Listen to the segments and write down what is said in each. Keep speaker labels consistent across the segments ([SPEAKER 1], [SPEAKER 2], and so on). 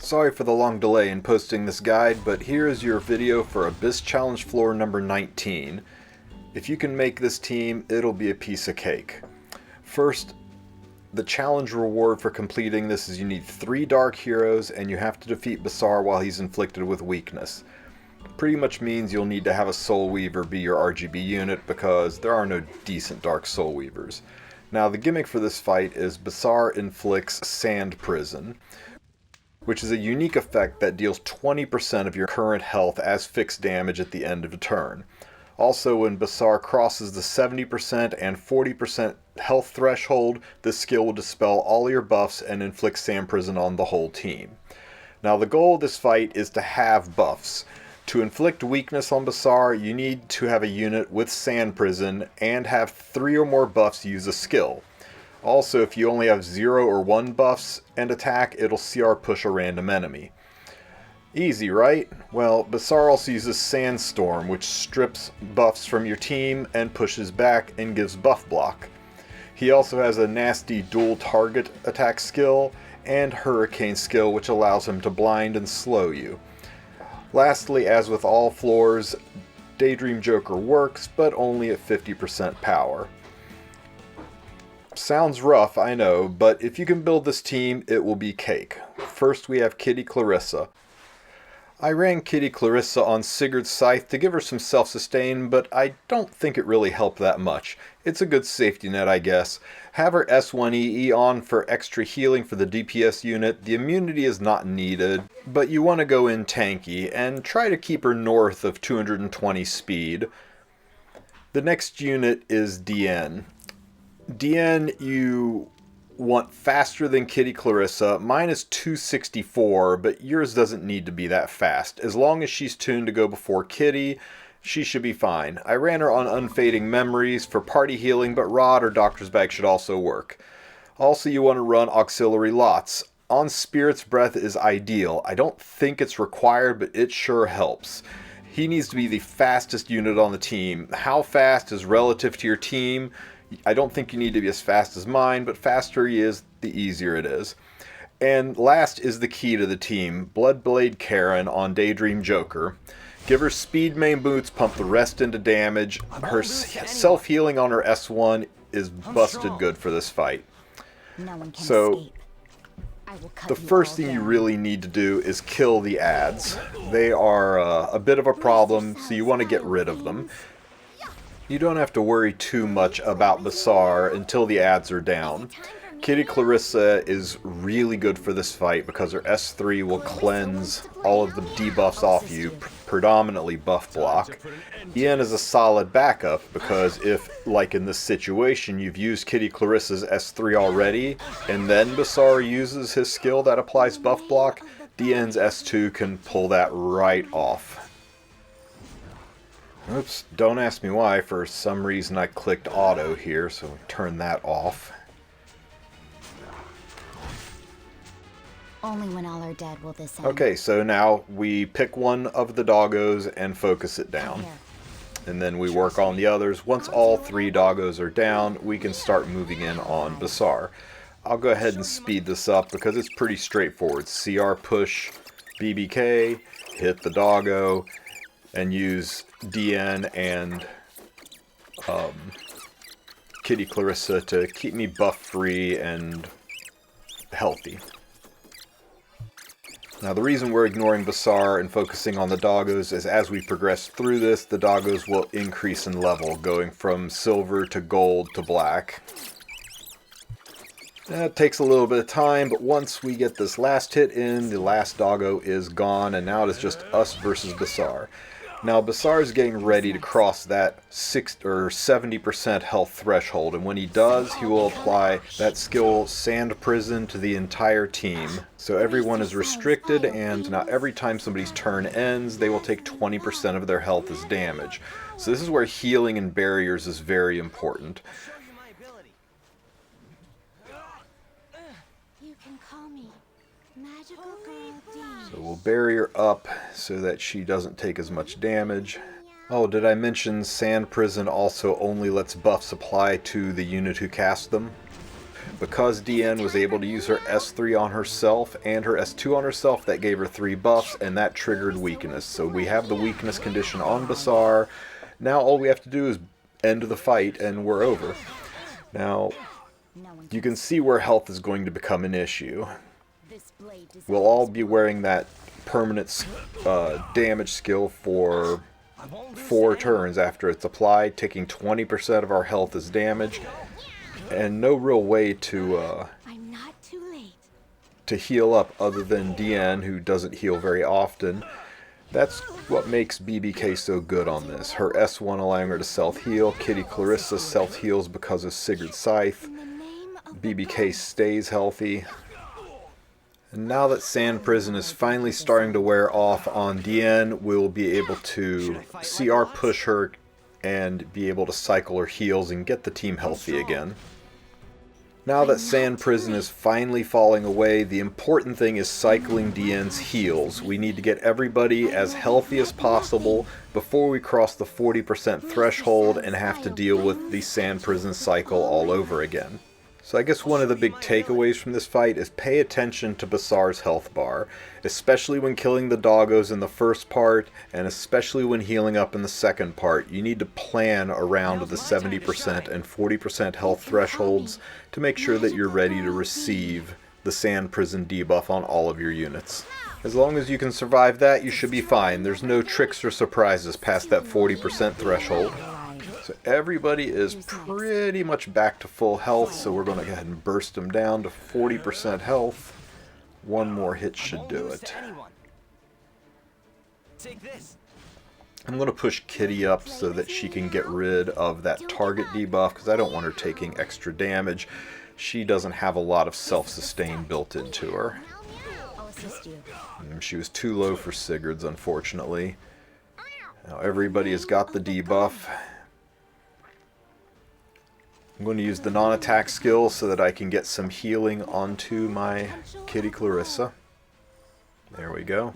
[SPEAKER 1] Sorry for the long delay in posting this guide, but here is your video for Abyss Challenge Floor number 19. If you can make this team, it'll be a piece of cake. First, the challenge reward for completing this is you need 3 dark heroes and you have to defeat Basar while he's inflicted with weakness. Pretty much means you'll need to have a Soul Weaver be your RGB unit because there are no decent dark Soul Weavers. Now the gimmick for this fight is Basar inflicts Sand Prison, which is a unique effect that deals 20% of your current health as fixed damage at the end of a turn. Also, when Basar crosses the 70% and 40% health threshold, this skill will dispel all your buffs and inflict Sand Prison on the whole team. Now the goal of this fight is to have buffs. To inflict weakness on Basar, you need to have a unit with Sand Prison and have 3 or more buffs use a skill. Also, if you only have 0 or 1 buffs and attack, it'll CR push a random enemy. Easy, right? Well, Basar also uses Sandstorm, which strips buffs from your team and pushes back and gives buff block. He also has a nasty dual target attack skill and Hurricane skill, which allows him to blind and slow you. Lastly, as with all floors, Daydream Joker works, but only at 50% power. Sounds rough, I know, but if you can build this team, it will be cake. First we have Kitty Clarissa. I ran Kitty Clarissa on Sigurd's Scythe to give her some self-sustain, but I don't think it really helped that much. It's a good safety net, I guess. Have her S1EE on for extra healing for the DPS unit. The immunity is not needed, but you want to go in tanky, and try to keep her north of 220 speed. The next unit is DN. DN you want faster than Kitty Clarissa. Mine is 264, but yours doesn't need to be that fast. As long as she's tuned to go before Kitty, she should be fine. I ran her on Unfading Memories for party healing, but Rod or Doctor's Bag should also work. Also, you want to run Auxiliary Lots. On Spirit's Breath is ideal. I don't think it's required, but it sure helps. He needs to be the fastest unit on the team. How fast is relative to your team. I don't think you need to be as fast as mine, but faster he is, the easier it is. And last is the key to the team, Bloodblade Karen on Daydream Joker. Give her speed main boots, pump the rest into damage. Her self-healing on her S1 is busted good for this fight. So, the first thing you really need to do is kill the ads. They are a bit of a problem, so you want to get rid of them. You don't have to worry too much about Basar until the ads are down. Kitty Clarissa is really good for this fight because her S3 will cleanse all of the debuffs off you, predominantly buff block. Ian is a solid backup because if, like in this situation, you've used Kitty Clarissa's S3 already, and then Basar uses his skill that applies buff block, DN's S2 can pull that right off. Oops, don't ask me why. For some reason I clicked auto here, so turn that off.
[SPEAKER 2] Only when all are dead will this end.
[SPEAKER 1] Okay, so now we pick one of the doggos and focus it down. And then we work on the others. Once all 3 doggos are down, we can start moving in on Basar. I'll go ahead and speed this up because it's pretty straightforward. CR push BBK, hit the doggo, and use DN and Kitty Clarissa to keep me buff free and healthy. Now the reason we're ignoring Basar and focusing on the doggos is as we progress through this, the doggos will increase in level, going from silver to gold to black. That takes a little bit of time, but once we get this last hit in, the last doggo is gone, and now it is just us versus Basar. Now Basar is getting ready to cross that 70% health threshold, and when he does, he will apply that skill Sand Prison to the entire team. So everyone is restricted, and now every time somebody's turn ends, they will take 20% of their health as damage. So this is where healing and barriers is very important. So we'll bury her up so that she doesn't take as much damage. Oh, did I mention Sand Prison also only lets buffs apply to the unit who cast them? Because DN was able to use her S3 on herself and her S2 on herself, that gave her 3 buffs, and that triggered weakness. So we have the weakness condition on Basar. Now all we have to do is end the fight and we're over. Now, you can see where health is going to become an issue. We'll all be wearing that permanent damage skill for 4 turns after it's applied, taking 20% of our health as damage, and no real way to heal up other than DN, who doesn't heal very often. That's what makes BBK so good on this. Her S1 allowing her to self-heal. Kitty Clarissa self-heals because of Sigurd's Scythe. BBK stays healthy. And now that Sand Prison is finally starting to wear off on DN, we'll be able to CR push her and be able to cycle her heals and get the team healthy again. Now that Sand Prison is finally falling away, the important thing is cycling DN's heals. We need to get everybody as healthy as possible before we cross the 40% threshold and have to deal with the Sand Prison cycle all over again. So I guess one of the big takeaways from this fight is pay attention to Basar's health bar, especially when killing the doggos in the first part, and especially when healing up in the second part. You need to plan around the 70% and 40% health thresholds to make sure that you're ready to receive the Sand Prison debuff on all of your units. As long as you can survive that, you should be fine. There's no tricks or surprises past that 40% threshold. So everybody is pretty much back to full health, so we're going to go ahead and burst them down to 40% health. One more hit should do it. I'm going to push Kitty up so that she can get rid of that target debuff, because I don't want her taking extra damage. She doesn't have a lot of self-sustain built into her. She was too low for Sigurd's, unfortunately. Now everybody has got the debuff. I'm going to use the non-attack skill so that I can get some healing onto my Kitty Clarissa. There we go.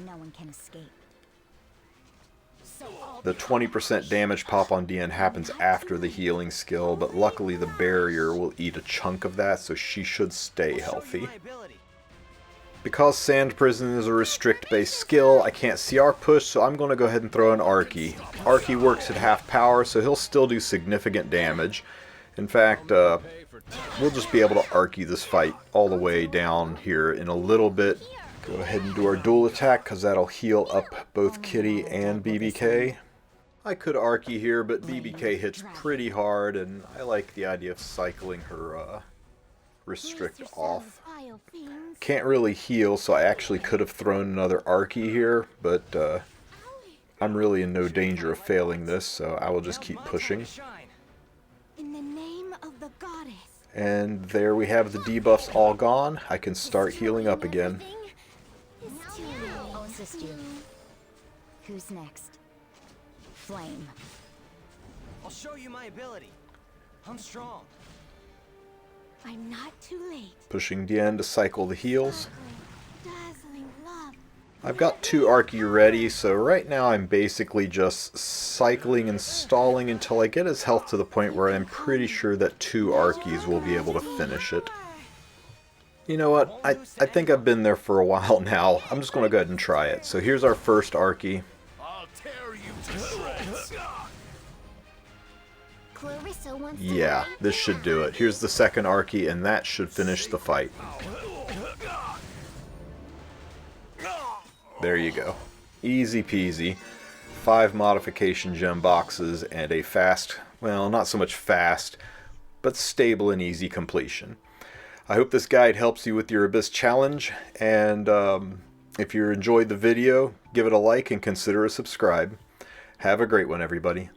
[SPEAKER 1] The 20% damage pop on DN happens after the healing skill, but luckily the barrier will eat a chunk of that, so she should stay healthy. Because Sand Prison is a restrict-based skill, I can't CR push, so I'm going to go ahead and throw an Arky. Arky works at half power, so he'll still do significant damage. In fact, we'll just be able to Arky this fight all the way down here in a little bit. Go ahead and do our dual attack, because that'll heal up both Kitty and BBK. I could Arky here, but BBK hits pretty hard, and I like the idea of cycling her restrict off. Can't really heal, so I actually could have thrown another Arky here, but I'm really in no danger of failing this, so I will just keep pushing. And there we have the debuffs all gone. I can start healing up again.
[SPEAKER 2] I'll assist you. Who's next? Flame.
[SPEAKER 3] I'll show you my ability. I'm strong.
[SPEAKER 2] I'm not too late.
[SPEAKER 1] Pushing DN to cycle the heals.
[SPEAKER 2] Dazzling love.
[SPEAKER 1] I've got 2 Arky ready, so right now I'm basically just cycling and stalling until I get his health to the point where I'm pretty sure that 2 Arkies will be able to finish it. You know what? I think I've been there for a while now. I'm just going to go ahead and try it. So here's our first Arky. Yeah, this should do it. Here's the second Arky, and that should finish the fight. There you go. Easy peasy. 5 modification gem boxes and a fast, well, not so much fast, but stable and easy completion. I hope this guide helps you with your Abyss challenge, and if you enjoyed the video, give it a like and consider a subscribe. Have a great one, everybody.